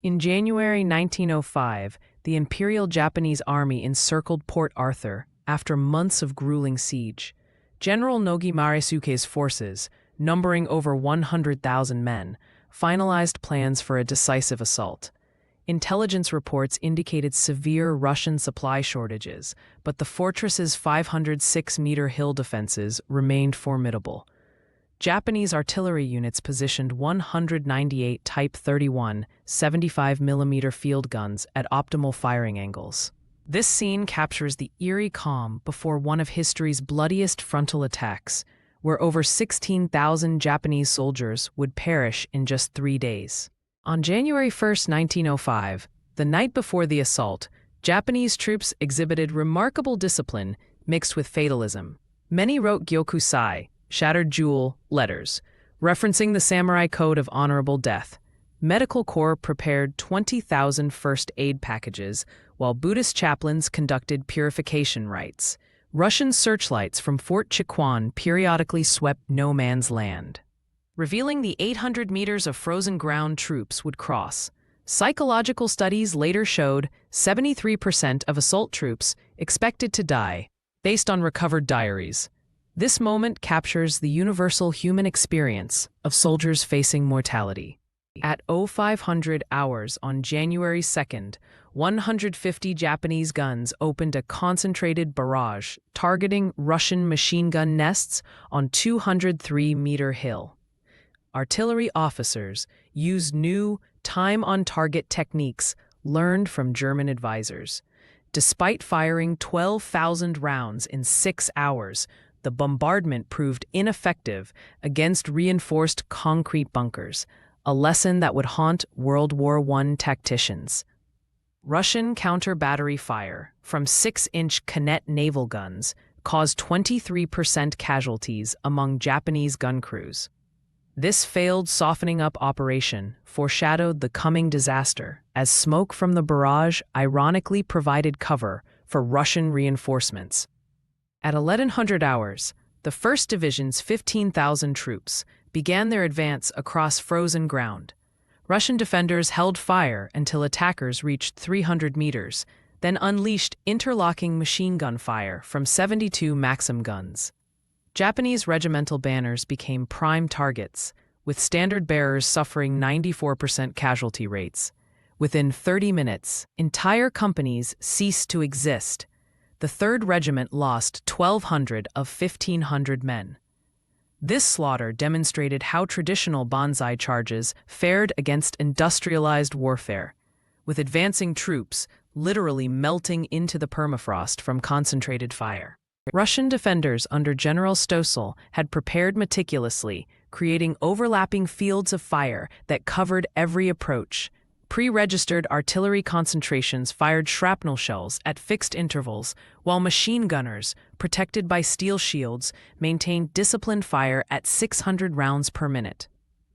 In January 1905, the Imperial Japanese Army encircled Port Arthur after months of grueling siege. General Nogi Marisuke's forces, numbering over 100,000 men, finalized plans for a decisive assault. Intelligence reports indicated severe Russian supply shortages, but the fortress's 506-meter hill defenses remained formidable. Japanese artillery units positioned 198 Type 31 75mm field guns at optimal firing angles. This scene captures the eerie calm before one of history's bloodiest frontal attacks, where over 16,000 Japanese soldiers would perish in just 3 days. On January 1, 1905, the night before the assault, Japanese troops exhibited remarkable discipline mixed with fatalism. Many wrote Gyokusai, shattered jewel, letters, referencing the samurai code of honorable death. Medical Corps prepared 20,000 first aid packages, while Buddhist chaplains conducted purification rites. Russian searchlights from Fort Chikwan periodically swept no man's land, revealing the 800 meters of frozen ground troops would cross. Psychological studies later showed 73% of assault troops expected to die, based on recovered diaries. This moment captures the universal human experience of soldiers facing mortality. At 0500 hours on January 2nd, 150 Japanese guns opened a concentrated barrage targeting Russian machine gun nests on 203-meter hill. Artillery officers used new time-on-target techniques learned from German advisors. Despite firing 12,000 rounds in 6 hours, the bombardment proved ineffective against reinforced concrete bunkers, a lesson that would haunt World War I tacticians. Russian counter-battery fire from 6-inch Kanet naval guns caused 23% casualties among Japanese gun crews. This failed softening up operation foreshadowed the coming disaster, as smoke from the barrage ironically provided cover for Russian reinforcements. At 1100 hours, the 1st Division's 15,000 troops began their advance across frozen ground. Russian defenders held fire until attackers reached 300 meters, then unleashed interlocking machine gun fire from 72 Maxim guns. Japanese regimental banners became prime targets, with standard bearers suffering 94% casualty rates. Within 30 minutes, entire companies ceased to exist. The 3rd Regiment lost 1,200 of 1,500 men. This slaughter demonstrated how traditional banzai charges fared against industrialized warfare, with advancing troops literally melting into the permafrost from concentrated fire. Russian defenders under General Stoessel had prepared meticulously, creating overlapping fields of fire that covered every approach. Pre-registered artillery concentrations fired shrapnel shells at fixed intervals, while machine gunners, protected by steel shields, maintained disciplined fire at 600 rounds per minute.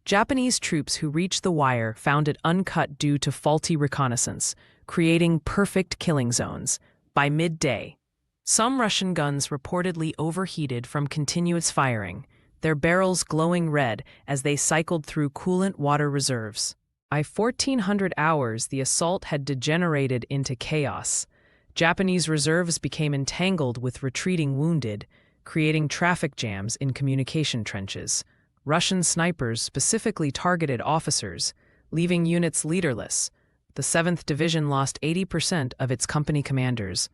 Japanese troops who reached the wire found it uncut due to faulty reconnaissance, creating perfect killing zones. By midday, some Russian guns reportedly overheated from continuous firing, their barrels glowing red as they cycled through coolant water reserves. By 1400 hours, the assault had degenerated into chaos. Japanese reserves became entangled with retreating wounded, creating traffic jams in communication trenches. Russian snipers specifically targeted officers, leaving units leaderless. The 7th Division lost 80% of its company commanders.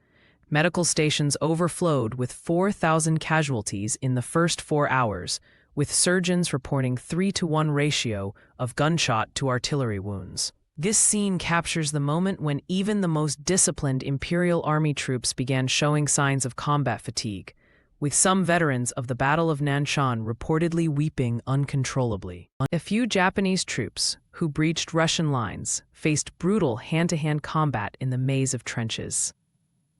Medical stations overflowed with 4,000 casualties in the first 4 hours, with surgeons reporting 3-to-1 ratio of gunshot to artillery wounds. This scene captures the moment when even the most disciplined Imperial Army troops began showing signs of combat fatigue, with some veterans of the Battle of Nanshan reportedly weeping uncontrollably. A few Japanese troops, who breached Russian lines, faced brutal hand-to-hand combat in the maze of trenches.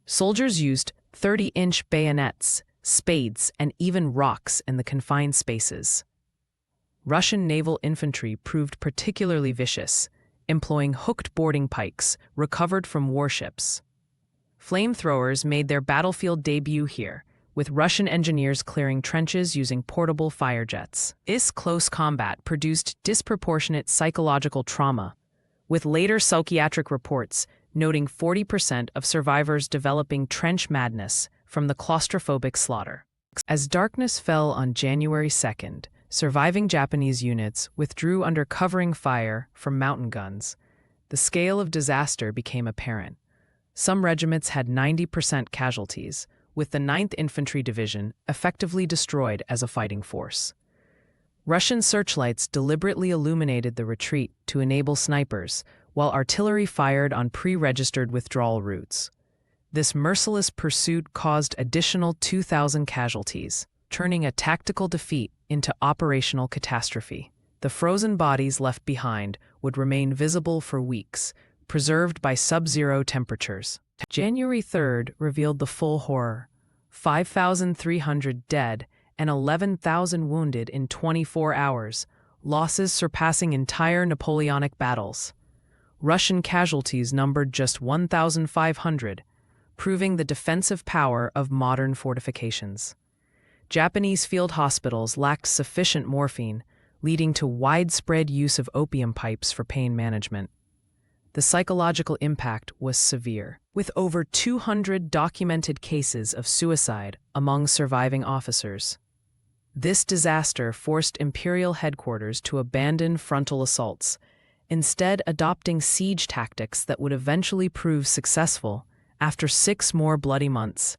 Soldiers used 30-inch bayonets, spades, and even rocks in the confined spaces. Russian naval infantry proved particularly vicious, employing hooked boarding pikes recovered from warships. Flamethrowers made their battlefield debut here, with Russian engineers clearing trenches using portable fire jets. This close combat produced disproportionate psychological trauma, with later psychiatric reports noting 40% of survivors developing trench madness from the claustrophobic slaughter. As darkness fell on January 2nd, surviving Japanese units withdrew under covering fire from mountain guns. The scale of disaster became apparent. Some regiments had 90% casualties, with the 9th Infantry Division effectively destroyed as a fighting force. Russian searchlights deliberately illuminated the retreat to enable snipers, while artillery fired on pre-registered withdrawal routes. This merciless pursuit caused additional 2,000 casualties, turning a tactical defeat into operational catastrophe. The frozen bodies left behind would remain visible for weeks, preserved by sub-zero temperatures. January 3rd revealed the full horror: 5,300 dead and 11,000 wounded in 24 hours, losses surpassing entire Napoleonic battles. Russian casualties numbered just 1,500, proving the defensive power of modern fortifications. Japanese field hospitals lacked sufficient morphine, leading to widespread use of opium pipes for pain management. The psychological impact was severe, with over 200 documented cases of suicide among surviving officers. This disaster forced imperial headquarters to abandon frontal assaults, instead adopting siege tactics that would eventually prove successful after 6 more bloody months.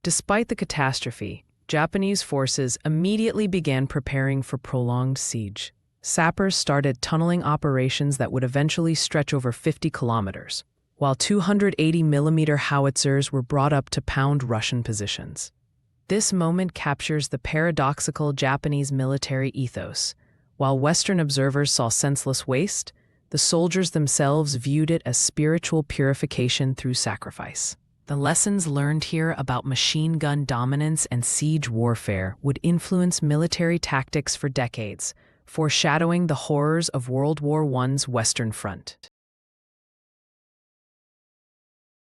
Despite the catastrophe, Japanese forces immediately began preparing for prolonged siege. Sappers started tunneling operations that would eventually stretch over 50 kilometers, while 280mm howitzers were brought up to pound Russian positions. This moment captures the paradoxical Japanese military ethos. While Western observers saw senseless waste, the soldiers themselves viewed it as spiritual purification through sacrifice. The lessons learned here about machine gun dominance and siege warfare would influence military tactics for decades, foreshadowing the horrors of World War I's Western Front.